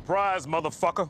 Surprise, motherfucker!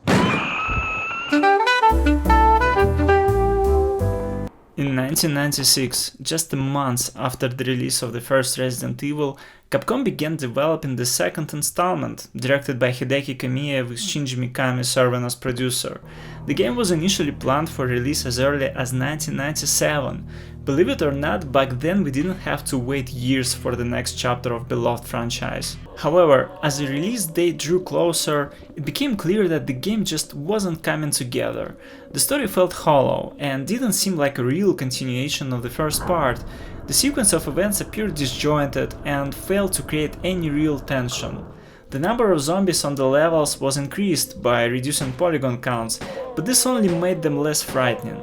In 1996, just a month after the release of the first Resident Evil, Capcom began developing the second installment, directed by Hideki Kamiya with Shinji Mikami serving as producer. The game was initially planned for release as early as 1997. Believe it or not, back then we didn't have to wait years for the next chapter of beloved franchise. However, as the release date drew closer, it became clear that the game just wasn't coming together. The story felt hollow and didn't seem like a real continuation of the first part. The sequence of events appeared disjointed and failed to create any real tension. The number of zombies on the levels was increased by reducing polygon counts, but this only made them less frightening.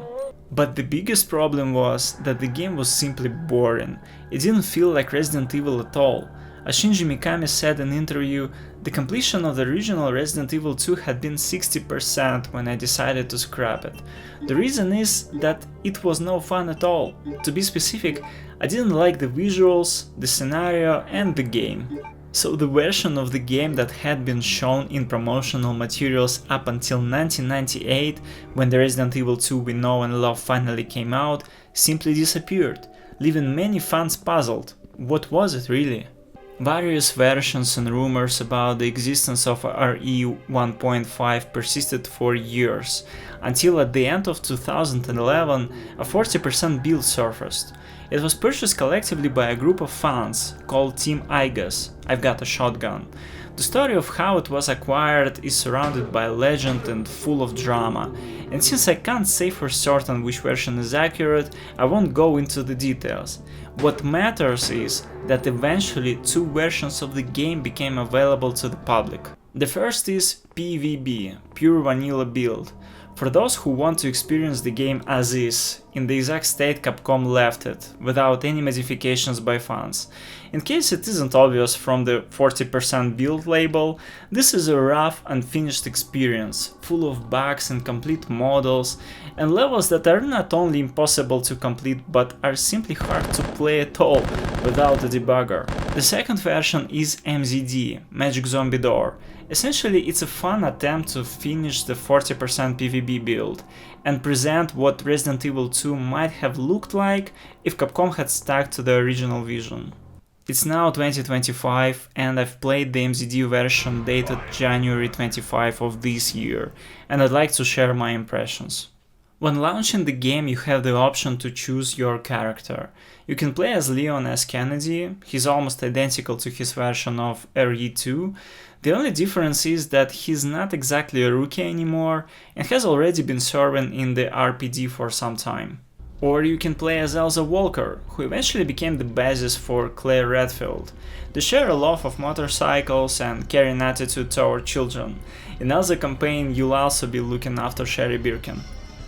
But the biggest problem was that the game was simply boring. It didn't feel like Resident Evil at all. As Shinji Mikami said in an interview, the completion of the original Resident Evil 2 had been 60% when I decided to scrap it. The reason is that it was no fun at all. To be specific, I didn't like the visuals, the scenario and the game. So the version of the game that had been shown in promotional materials up until 1998, when the Resident Evil 2 we know and love finally came out, simply disappeared, leaving many fans puzzled. What was it really? Various versions and rumors about the existence of RE 1.5 persisted for years, until at the end of 2011 a 40% build surfaced. It was purchased collectively by a group of fans called Team IGAS, I've Got a Shotgun. The story of how it was acquired is surrounded by legend and full of drama, and since I can't say for certain which version is accurate, I won't go into the details. What matters is that eventually two versions of the game became available to the public. The first is PvB, Pure Vanilla Build. For those who want to experience the game as is, in the exact state Capcom left it, without any modifications by fans. In case it isn't obvious from the 40% build label, this is a rough, unfinished experience, full of bugs, incomplete models, and levels that are not only impossible to complete but are simply hard to play at all without a debugger. The second version is MZD, Magic Zombie Door. Essentially, it's a fun attempt to finish the 40% PvB build and present what Resident Evil 2 might have looked like if Capcom had stuck to the original vision. It's now 2025 and I've played the MZD version dated January 25 of this year, and I'd like to share my impressions. When launching the game, you have the option to choose your character. You can play as Leon S. Kennedy, he's almost identical to his version of RE2. The only difference is that he's not exactly a rookie anymore and has already been serving in the RPD for some time. Or you can play as Elsa Walker, who eventually became the basis for Claire Redfield. They share a love of motorcycles and care an attitude toward children. In Elsa campaign, you'll also be looking after Sherry Birkin.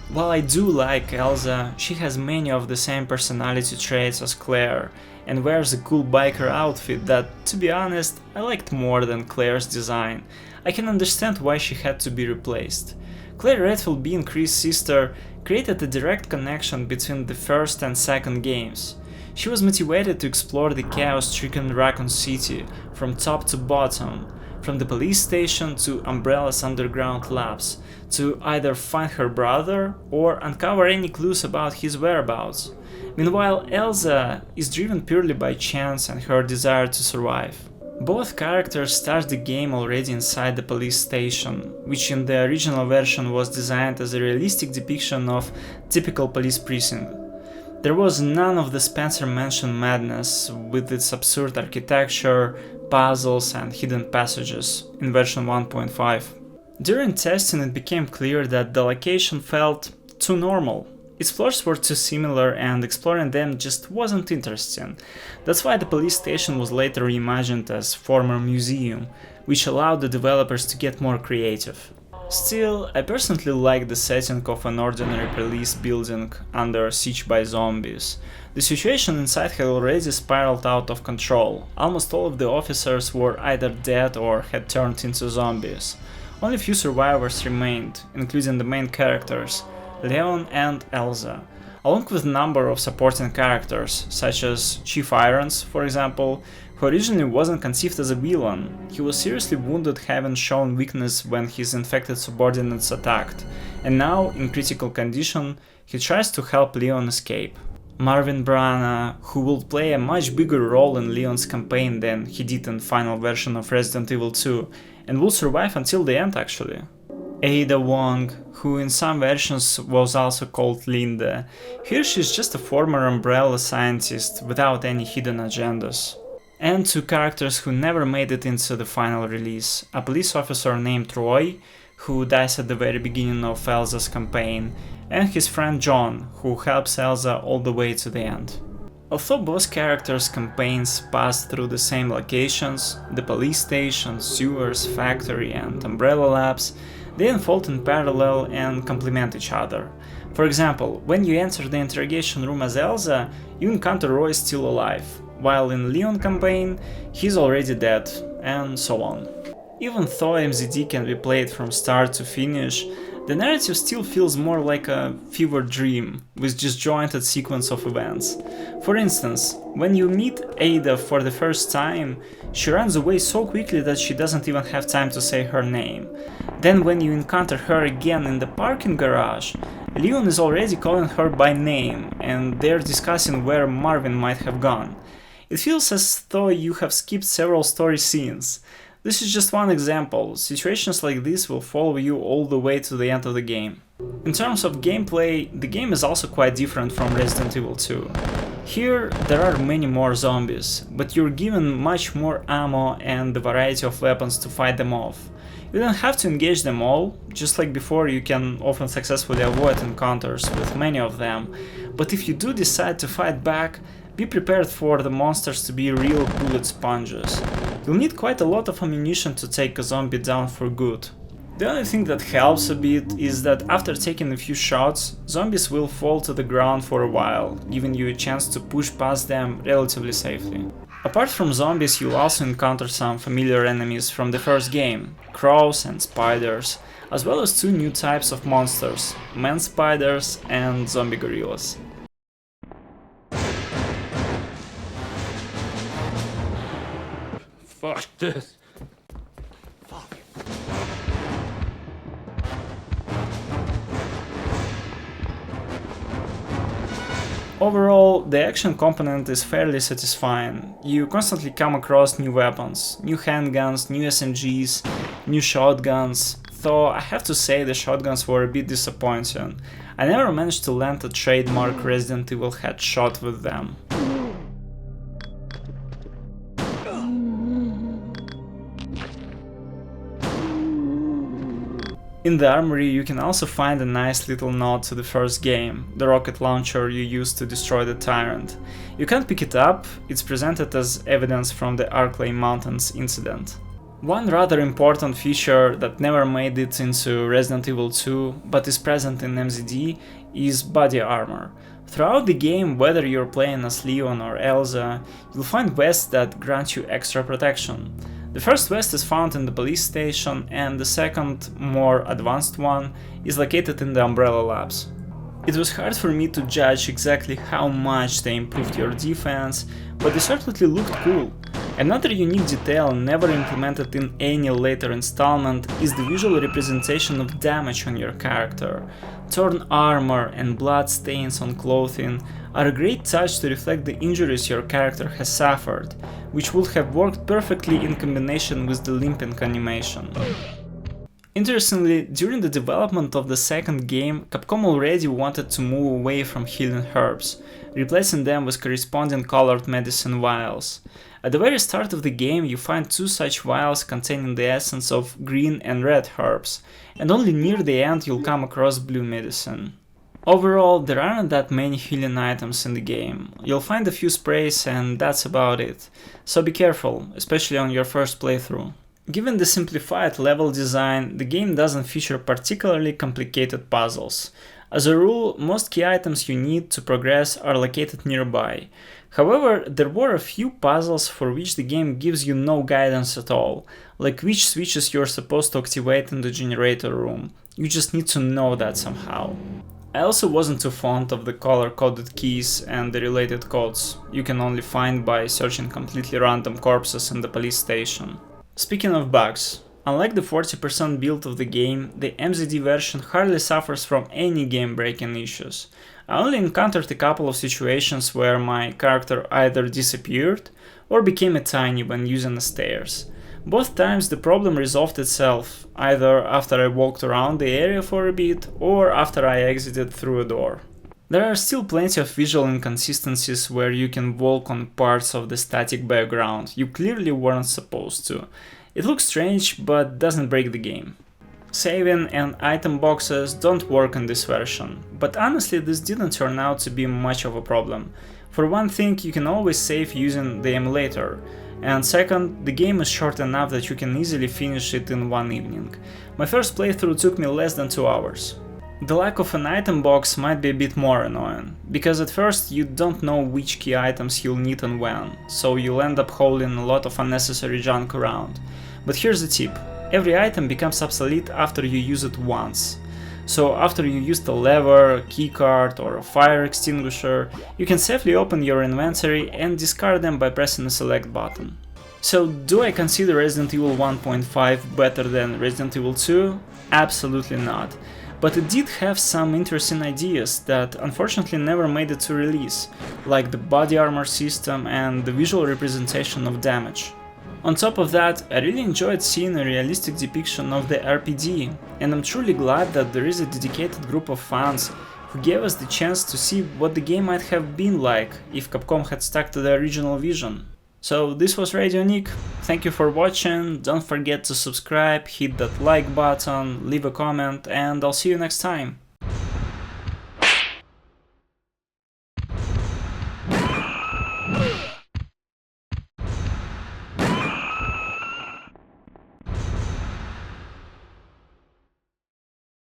While I do like Elsa, she has many of the same personality traits as Claire, and wears a cool biker outfit that, to be honest, I liked more than Claire's design. I can understand why she had to be replaced. Claire Redfield being Chris' sister created a direct connection between the first and second games. She was motivated to explore the chaos-stricken Raccoon City from top to bottom, from the police station to Umbrella's underground labs, to either find her brother or uncover any clues about his whereabouts. Meanwhile, Elsa is driven purely by chance and her desire to survive. Both characters start the game already inside the police station, which in the original version was designed as a realistic depiction of typical police precinct. There was none of the Spencer Mansion madness with its absurd architecture, puzzles and hidden passages in version 1.5. During testing it became clear that the location felt too normal. Its floors were too similar and exploring them just wasn't interesting. That's why the police station was later reimagined as former museum, which allowed the developers to get more creative. Still, I personally like the setting of an ordinary police building under siege by zombies. The situation inside had already spiraled out of control. Almost all of the officers were either dead or had turned into zombies. Only few survivors remained, including the main characters, Leon and Elsa. along with a number of supporting characters, such as Chief Irons, for example, who originally wasn't conceived as a villain. He was seriously wounded, having shown weakness when his infected subordinates attacked, and now, in critical condition, he tries to help Leon escape. Marvin Brana, who will play a much bigger role in Leon's campaign than he did in the final version of Resident Evil 2, and will survive until the end actually. Ada Wong, who in some versions was also called Linda. Here she's just a former Umbrella scientist without any hidden agendas. And two characters who never made it into the final release, a police officer named Troy, who dies at the very beginning of Elza's campaign, and his friend John, who helps Elza all the way to the end. Although both characters' campaigns pass through the same locations, the police station, sewers, factory and Umbrella Labs, they unfold in parallel and complement each other. For example, when you enter the interrogation room as Elza, you encounter Roy still alive, while in Leon campaign, he's already dead, and so on. Even though MZD can be played from start to finish, the narrative still feels more like a fever dream, with disjointed sequence of events. For instance, when you meet Ada for the first time, she runs away so quickly that she doesn't even have time to say her name. Then when you encounter her again in the parking garage, Leon is already calling her by name, and they're discussing where Marvin might have gone. It feels as though you have skipped several story scenes. This is just one example. Situations like this will follow you all the way to the end of the game. In terms of gameplay, the game is also quite different from Resident Evil 2. Here there are many more zombies, but you're given much more ammo and a variety of weapons to fight them off. You don't have to engage them all, just like before you can often successfully avoid encounters with many of them, but if you do decide to fight back, be prepared for the monsters to be real bullet sponges. You'll need quite a lot of ammunition to take a zombie down for good. The only thing that helps a bit is that after taking a few shots, zombies will fall to the ground for a while, giving you a chance to push past them relatively safely. Apart from zombies, you'll also encounter some familiar enemies from the first game, crows and spiders, as well as two new types of monsters, man spiders and zombie gorillas. Fuck this. Overall, the action component is fairly satisfying. You constantly come across new weapons, new handguns, new SMGs, new shotguns, though I have to say the shotguns were a bit disappointing. I never managed to land a trademark Resident Evil headshot with them. In the armory you can also find a nice little nod to the first game, the rocket launcher you used to destroy the Tyrant. You can't pick it up, it's presented as evidence from the Arklay Mountains incident. One rather important feature that never made it into Resident Evil 2, but is present in MZD, is body armor. Throughout the game, whether you're playing as Leon or Elza, you'll find vests that grant you extra protection. The first vest is found in the police station, and the second, more advanced one, is located in the Umbrella Labs. It was hard for me to judge exactly how much they improved your defense, but they certainly looked cool. Another unique detail never implemented in any later installment is the visual representation of damage on your character. Torn armor and blood stains on clothing are a great touch to reflect the injuries your character has suffered, which would have worked perfectly in combination with the limping animation. Interestingly, during the development of the second game, Capcom already wanted to move away from healing herbs, replacing them with corresponding colored medicine vials. At the very start of the game you find two such vials containing the essence of green and red herbs, and only near the end you'll come across blue medicine. Overall, there aren't that many healing items in the game. You'll find a few sprays and that's about it, so be careful, especially on your first playthrough. Given the simplified level design, the game doesn't feature particularly complicated puzzles. As a rule, most key items you need to progress are located nearby. However, there were a few puzzles for which the game gives you no guidance at all, like which switches you're supposed to activate in the generator room. You just need to know that somehow. I also wasn't too fond of the color-coded keys and the related codes you can only find by searching completely random corpses in the police station. Speaking of bugs, unlike the 40% build of the game, the MZD version hardly suffers from any game-breaking issues. I only encountered a couple of situations where my character either disappeared or became a tiny when using the stairs. Both times the problem resolved itself, either after I walked around the area for a bit or after I exited through a door. There are still plenty of visual inconsistencies where you can walk on parts of the static background you clearly weren't supposed to. It looks strange, but doesn't break the game. Saving and item boxes don't work in this version, but honestly this didn't turn out to be much of a problem. For one thing, you can always save using the emulator, and second, the game is short enough that you can easily finish it in one evening. My first playthrough took me less than 2 hours. The lack of an item box might be a bit more annoying, because at first you don't know which key items you'll need and when, so you'll end up hauling a lot of unnecessary junk around. But here's the tip. Every item becomes obsolete after you use it once. So after you use the lever, a keycard or a fire extinguisher, you can safely open your inventory and discard them by pressing the select button. So do I consider Resident Evil 1.5 better than Resident Evil 2? Absolutely not. But it did have some interesting ideas that unfortunately never made it to release, like the body armor system and the visual representation of damage. On top of that, I really enjoyed seeing a realistic depiction of the RPD, and I'm truly glad that there is a dedicated group of fans who gave us the chance to see what the game might have been like if Capcom had stuck to the original vision. So this was Radio Nick, thank you for watching, don't forget to subscribe, hit that like button, leave a comment, and I'll see you next time.